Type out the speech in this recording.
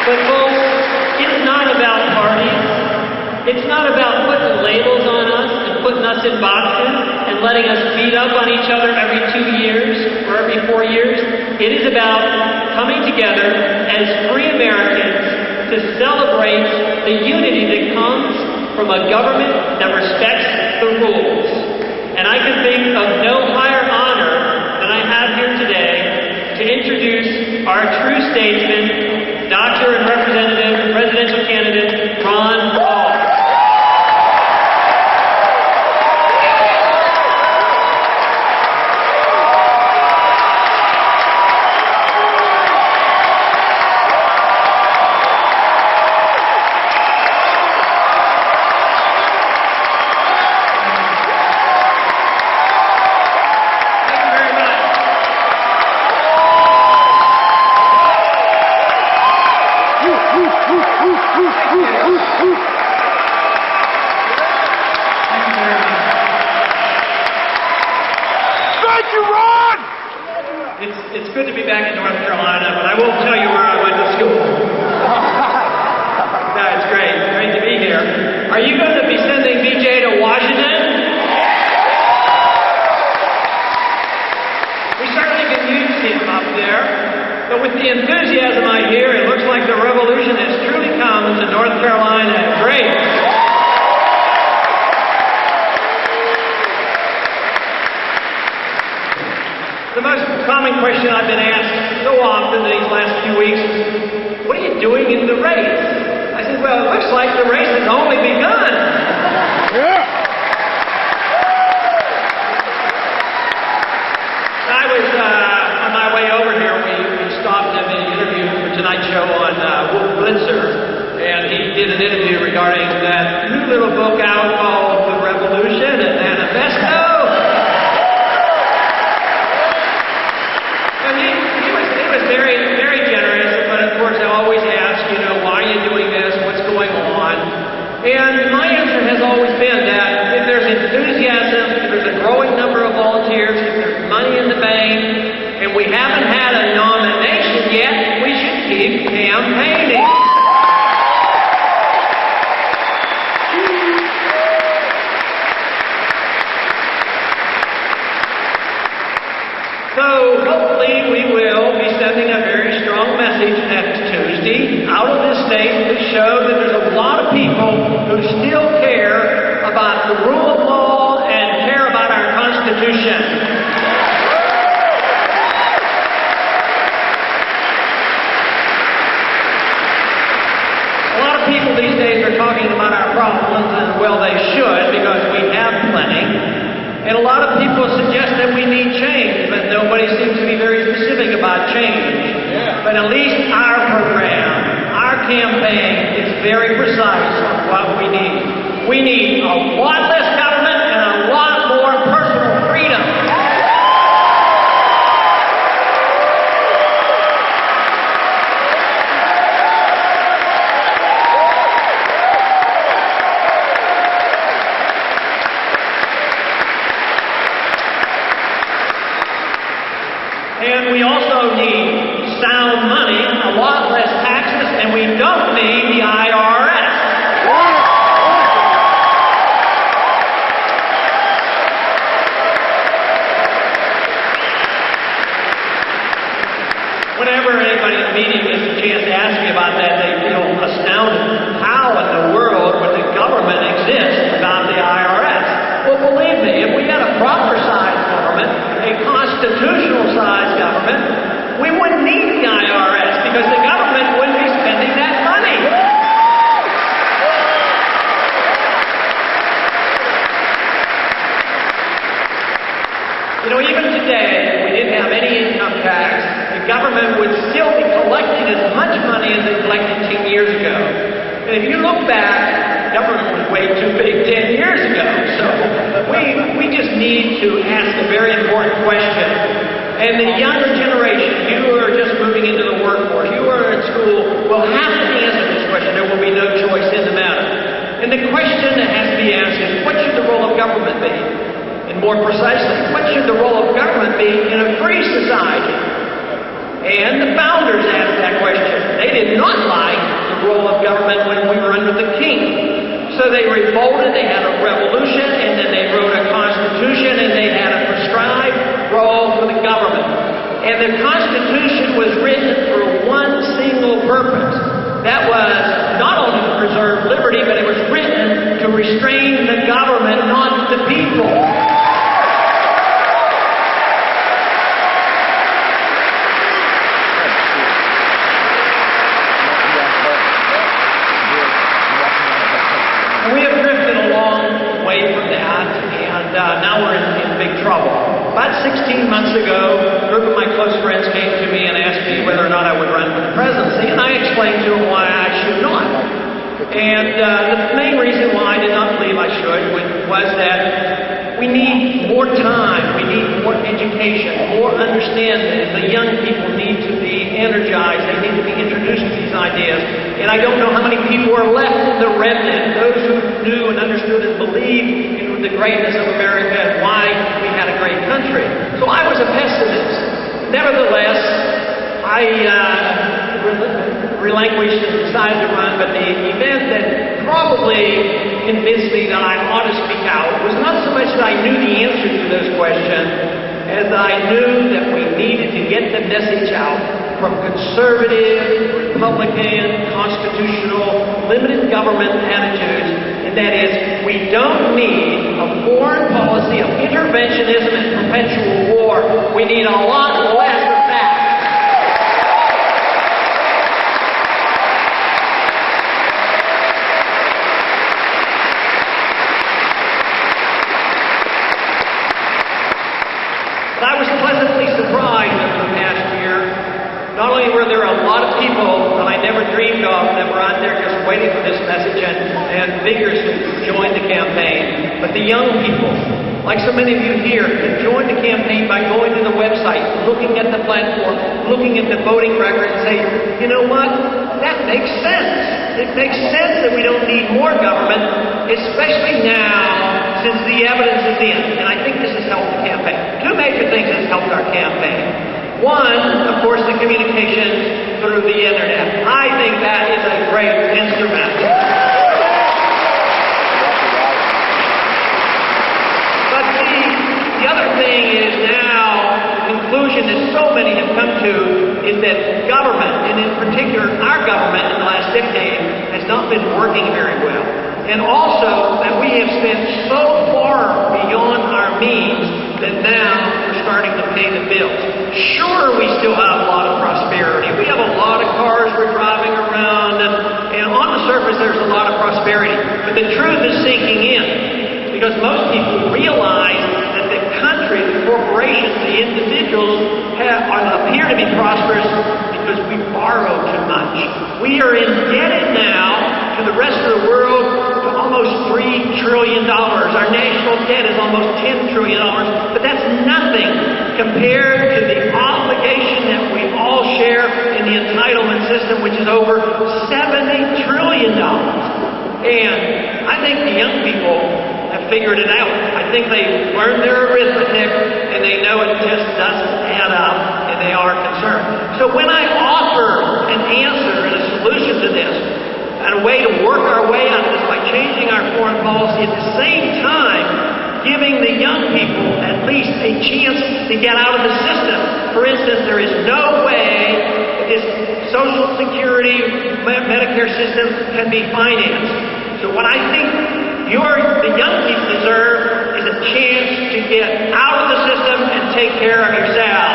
But folks, it's not about parties. It's not about putting labels on us and putting us in boxes and letting us beat up on each other every 2 years or every 4 years. It is about coming together as free Americans to celebrate the unity that comes from a government that respects the rules. And I can think of no higher honor than I have here today to introduce our true statesman, Dr. and Representative, Presidential Candidate, Ron Paul. It's good to be back in North Carolina, but I won't tell you where I went to school. That's great. Great to be here. Are you going to be sending BJ to Washington? We certainly can use him up there, but with the enthusiasm I hear, it looks like the revolution has truly come to North Carolina. Great. The most common question I've been asked so often these last few weeks is, what are you doing in the race? I said, well, it looks like the race has only begun. Yeah. I was, on my way over here, we stopped in the interview for tonight's show on Wolf Blitzer, and he did an interview regarding that new little book out called The Revolution and Manifesto. Very, very generous, but of course I always ask, why are you doing this? What's going on? And my answer has always been that if there's enthusiasm, if there's a growing number of volunteers, if there's money in the bank, and we haven't had a nomination yet, we should keep campaigning. So hopefully we will be sending a very strong message next Tuesday out of this state to show that there's a lot of people who still care about the rule of law and care about our Constitution. A lot of people these days are talking about our problems, and well, they should, because we have plenty. And a lot of people suggest that we need change, but nobody seems to be very specific about change. Yeah. But at least our program, our campaign is very precise on what we need. We need a lot less government and a lot more personal freedom. And we also need sound money, a lot less taxes, and we don't need the IRS. Whenever anybody in the meeting gets a chance to ask me about that, they feel astounded. How in the world would the government exist without the IRS? Well, believe me, if we had a proper-sized government, a constitutional-sized government, we wouldn't need the IRS because the government wouldn't be spending that money. Even today, if we didn't have any income tax, the government would still be collecting as much money as they collected 10 years ago. And if you look back, government was way too big 10 years ago. So we just need to ask a very important question. And the younger generation, you who are just moving into the workforce, you who are in school, will have to answer this question. There will be no choice in the matter. And the question that has to be asked is, what should the role of government be? And more precisely, what should the role of government be in a free society? And the founders asked that question. They did not like So they revolted, they had a revolution, and then they wrote a constitution, and they had a prescribed role for the government. And the Constitution was written for one single purpose. That was not only to preserve liberty, but it was written to restrain the government, not the people. We have drifted a long way from that, and now we're in big trouble. About 16 months ago, a group of my close friends came to me and asked me whether or not I would run for the presidency, and I explained to them why I should not. And the main reason why I did not believe I should was that we need more time, we need more education, more understanding. The young people need to be energized, they need to be introduced to these ideas. And I don't know how many people are left in the remnant, those who knew and understood and believed in the greatness of America and why we had a great country. So I was a pessimist. Nevertheless, I relinquished and decided to run, but the event that probably convinced me that I ought to speak out was not so much that I knew the answer to those questions as I knew that we needed to get the message out from conservative, Republican, constitutional, limited government attitudes, and that is, we don't need a foreign policy of interventionism and perpetual war. We need a lot less of that. But I was pleasantly surprised over the past year. Not only were there a lot of people that I never dreamed of that were out there just waiting for this message and vigorously joined the campaign, but the young people, like so many of you here, have joined the campaign by going to the website, looking at the platform, looking at the voting record and saying, you know what, that makes sense. It makes sense that we don't need more government, especially now since the evidence is in. And I think this has helped the campaign. Two major things has helped our campaign. One, of course, the communications through the internet. I think that is a great instrument. But the other thing is now, the conclusion that so many have come to is that government, and in particular our government in the last decade, has not been working very well. And also that we have spent so far beyond our means that now we're starting to pay the bills. Sure, we still have a lot of prosperity. We have a lot of cars we're driving around, and on the surface there's a lot of prosperity. But the truth is sinking in, because most people realize that the country, the corporations, the individuals appear to be prosperous because we borrow too much. We are indebted now to the rest of the world to almost $3 trillion. Our national debt is almost $10 trillion, but that's nothing compared to the obligation that we all share in the entitlement system, which is over $70 trillion. And I think the young people have figured it out. I think they've learned their arithmetic, and they know it just doesn't add up, and they are concerned. So when I offer an answer and a solution to this, and a way to work our way out of this by changing our foreign policy, at the same time giving the young people at least a chance to get out of the system. For instance, there is no way that this Social Security Medicare system can be financed. So what I think the young people deserve is a chance to get out of the system and take care of yourselves.